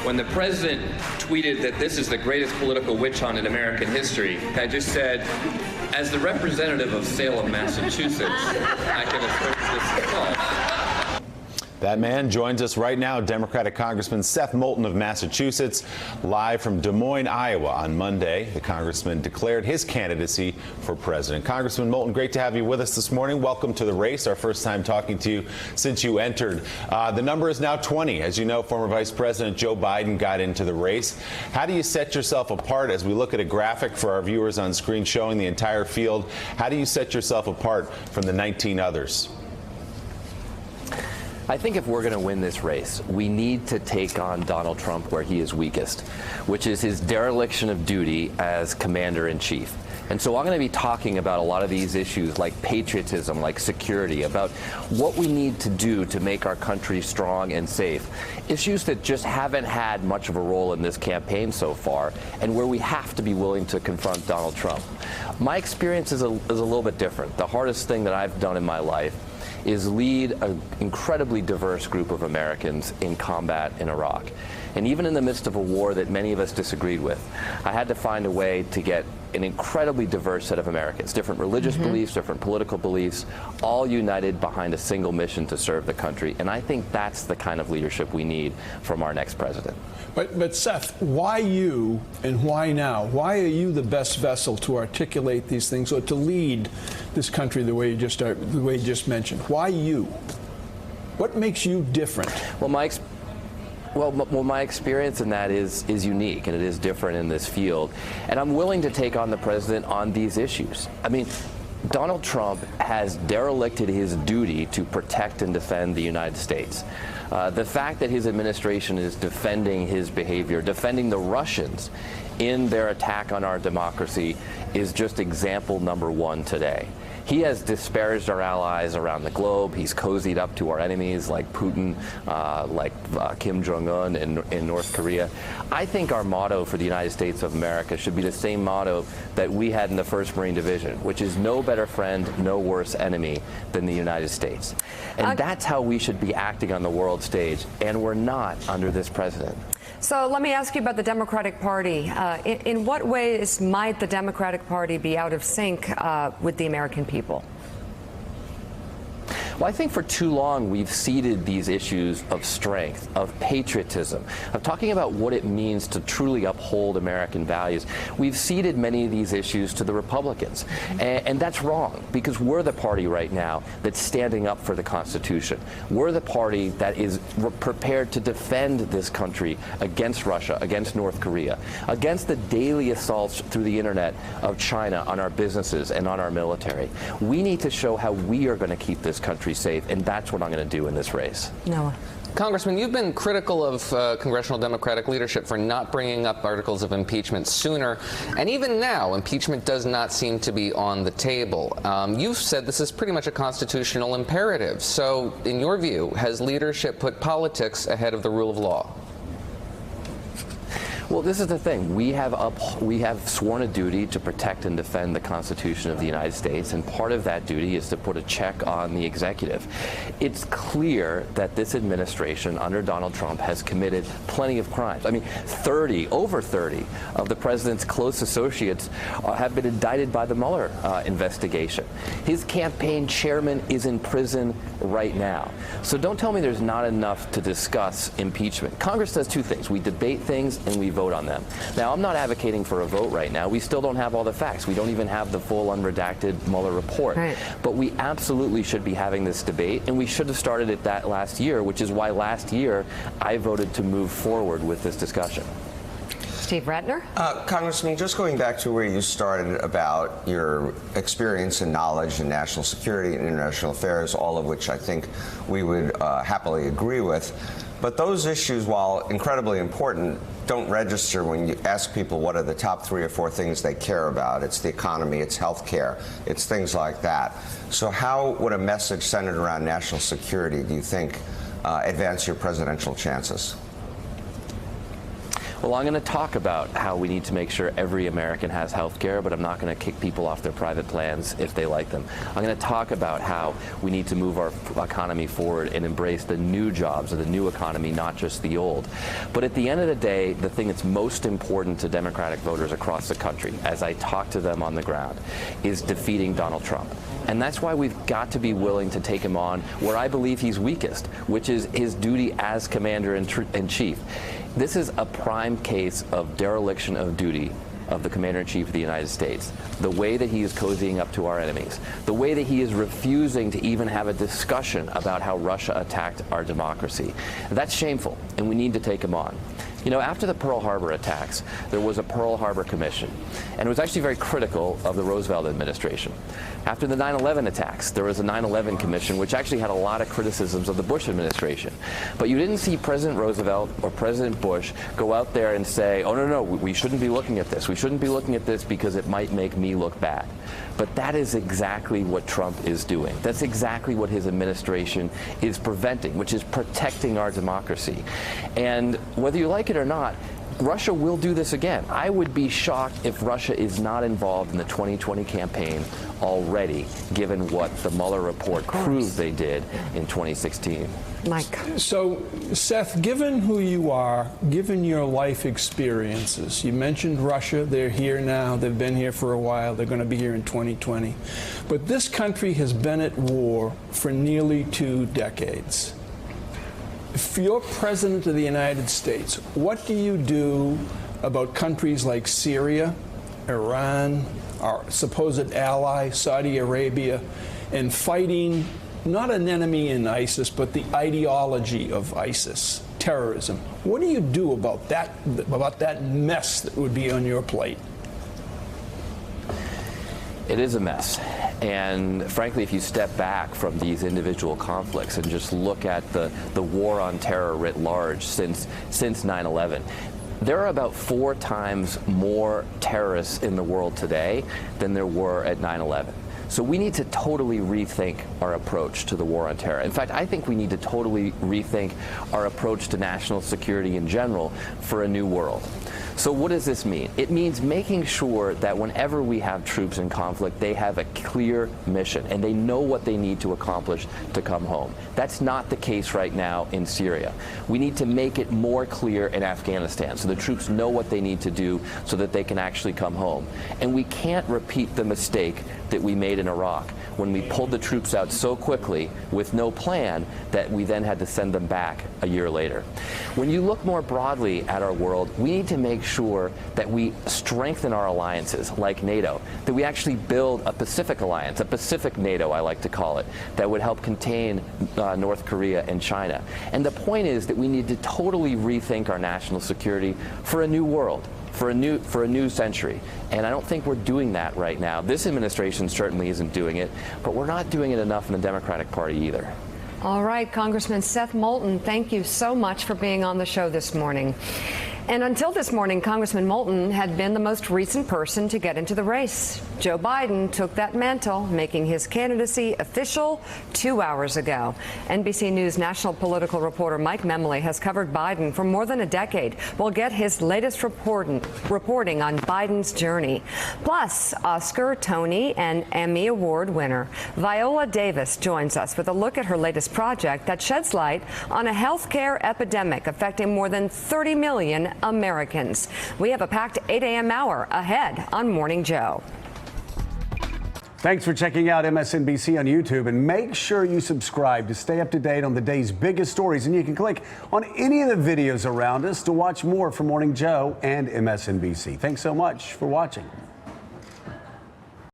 When the president tweeted that this is the greatest political witch hunt in American history, I just said, as the representative of Salem, Massachusetts, I can assert this is false. That man joins us right now, Democratic Congressman Seth Moulton of Massachusetts, live from Des Moines, Iowa. On Monday, the congressman declared his candidacy for president. Congressman Moulton, great to have you with us this morning. Welcome to the race, our first time talking to you since you entered. The number is now 20. As you know, former Vice President Joe Biden got into the race. How do you set yourself apart as we look at a graphic for our viewers on screen showing the entire field? How do you set yourself apart from the 19 others? I think if we're going to win this race, we need to take on Donald Trump where he is weakest, which is his dereliction of duty as commander-in-chief. And so I'm going to be talking about a lot of these issues like patriotism, like security, about what we need to do to make our country strong and safe. Issues that just haven't had much of a role in this campaign so far, and where we have to be willing to confront Donald Trump. My experience is a little bit different. The hardest thing that I've done in my life is lead an incredibly diverse group of Americans in combat in Iraq. And even in the midst of a war that many of us disagreed with, I had to find a way to get an incredibly diverse set of Americans, different religious beliefs, different political beliefs, all united behind a single mission to serve the country. And I think that's the kind of leadership we need from our next president. But Seth, why you and why now? Why are you the best vessel to articulate these things or to lead this country the way you just mentioned? Why you? What makes you different? Well, my experience in that is unique, and it is different in this field. And I'm willing to take on the president on these issues. I mean, Donald Trump has derelicted his duty to protect and defend the United States. The fact that his administration is defending his behavior, defending the Russians in their attack on our democracy, is just example number one today. He has disparaged our allies around the globe. He's cozied up to our enemies like Putin, like Kim Jong-un in North Korea. I think our motto for the United States of America should be the same motto that we had in the 1st Marine Division, which is no better friend, no worse enemy than the United States. And that's how we should be acting on the world stage, and we're not under this president. So let me ask you about the Democratic Party. In what ways might the Democratic Party be out of sync with the American people? Well, I think for too long we've ceded these issues of strength, of patriotism, of talking about what it means to truly uphold American values. We've ceded many of these issues to the Republicans. And that's wrong, because we're the party right now that's standing up for the Constitution. We're the party that is prepared to defend this country against Russia, against North Korea, against the daily assaults through the internet of China on our businesses and on our military. We need to show how we are going to keep this country safe, and that's what I'm going to do in this race. Noah. Congressman, you've been critical of congressional Democratic leadership for not bringing up articles of impeachment sooner, and even now, impeachment does not seem to be on the table. You've said this is pretty much a constitutional imperative. So, in your view, has leadership put politics ahead of the rule of law? Well, this is the thing. We have sworn a duty to protect and defend the Constitution of the United States, and part of that duty is to put a check on the executive. It's clear that this administration under Donald Trump has committed plenty of crimes. I mean, over 30 of the president's close associates have been indicted by the Mueller investigation. His campaign chairman is in prison right now. So don't tell me there's not enough to discuss impeachment. Congress does two things. We debate things and we vote on them. Now, I'm not advocating for a vote right now. We still don't have all the facts. We don't even have the full unredacted Mueller report. Right. But we absolutely should be having this debate, and we should have started it that last year, which is why last year I voted to move forward with this discussion. Steve Ratner? Congressman, just going back to where you started about your experience and knowledge in national security and international affairs, all of which I think we would happily agree with. But those issues, while incredibly important, don't register when you ask people what are the top 3 or 4 things they care about. It's the economy, it's health care, it's things like that. So how would a message centered around national security, do you think, advance your presidential chances? Well, I'm going to talk about how we need to make sure every American has health care, but I'm not going to kick people off their private plans if they like them. I'm going to talk about how we need to move our economy forward and embrace the new jobs of the new economy, not just the old. But at the end of the day, the thing that's most important to Democratic voters across the country, as I talk to them on the ground, is defeating Donald Trump. And that's why we've got to be willing to take him on where I believe he's weakest, which is his duty as Commander-in-Chief. This is a prime case of dereliction of duty of the Commander-in-Chief of the United States. The way that he is cozying up to our enemies, the way that he is refusing to even have a discussion about how Russia attacked our democracy. That's shameful, and we need to take him on. You know, after the Pearl Harbor attacks, there was a Pearl Harbor Commission, and it was actually very critical of the Roosevelt administration. After the 9/11 attacks, there was a 9/11 Commission, which actually had a lot of criticisms of the Bush administration. But you didn't see President Roosevelt or President Bush go out there and say, oh, no, we shouldn't be looking at this. We shouldn't be looking at this because it might make me look bad. But that is exactly what Trump is doing. That's exactly what his administration is preventing, which is protecting our democracy. And whether you like it or not, Russia will do this again. I would be shocked if Russia is not involved in the 2020 campaign already, given what the Mueller report proved they did in 2016. Mike. So, Seth, given who you are, given your life experiences, you mentioned Russia. They're here now. They've been here for a while. They're going to be here in 2020. But this country has been at war for nearly 2 decades. If you're President of the United States, what do you do about countries like Syria, Iran, our supposed ally, Saudi Arabia, and fighting not an enemy in ISIS, but the ideology of ISIS, terrorism? What do you do about that mess that would be on your plate? It is a mess. And frankly, if you step back from these individual conflicts and just look at the war on terror writ large since 9/11, there are about 4 times more terrorists in the world today than there were at 9/11. So we need to totally rethink our approach to the war on terror. In fact, I think we need to totally rethink our approach to national security in general for a new world. So what does this mean? It means making sure that whenever we have troops in conflict, they have a clear mission and they know what they need to accomplish to come home. That's not the case right now in Syria. We need to make it more clear in Afghanistan so the troops know what they need to do so that they can actually come home. And we can't repeat the mistake that we made in Iraq when we pulled the troops out so quickly with no plan that we then had to send them back a year later. When you look more broadly at our world, we need to make sure that we strengthen our alliances like NATO, that we actually build a Pacific alliance, a Pacific NATO, I like to call it, that would help contain North Korea and China. And the point is that we need to totally rethink our national security for a new world. For a new century. And I don't think we're doing that right now. This administration certainly isn't doing it, but we're not doing it enough in the Democratic Party either. All right, Congressman Seth Moulton, thank you so much for being on the show this morning. And until this morning, Congressman Moulton had been the most recent person to get into the race. Joe Biden took that mantle, making his candidacy official 2 hours ago. NBC News national political reporter Mike Memoli has covered Biden for more than a decade. We'll get his latest reporting on Biden's journey. Plus, Oscar, Tony, and Emmy Award winner Viola Davis joins us with a look at her latest project that sheds light on a healthcare epidemic affecting more than 30 million Americans. We have a packed 8 a.m. hour ahead on Morning Joe. Thanks for checking out MSNBC on YouTube, and make sure you subscribe to stay up to date on the day's biggest stories. And you can click on any of the videos around us to watch more from Morning Joe and MSNBC. Thanks so much for watching.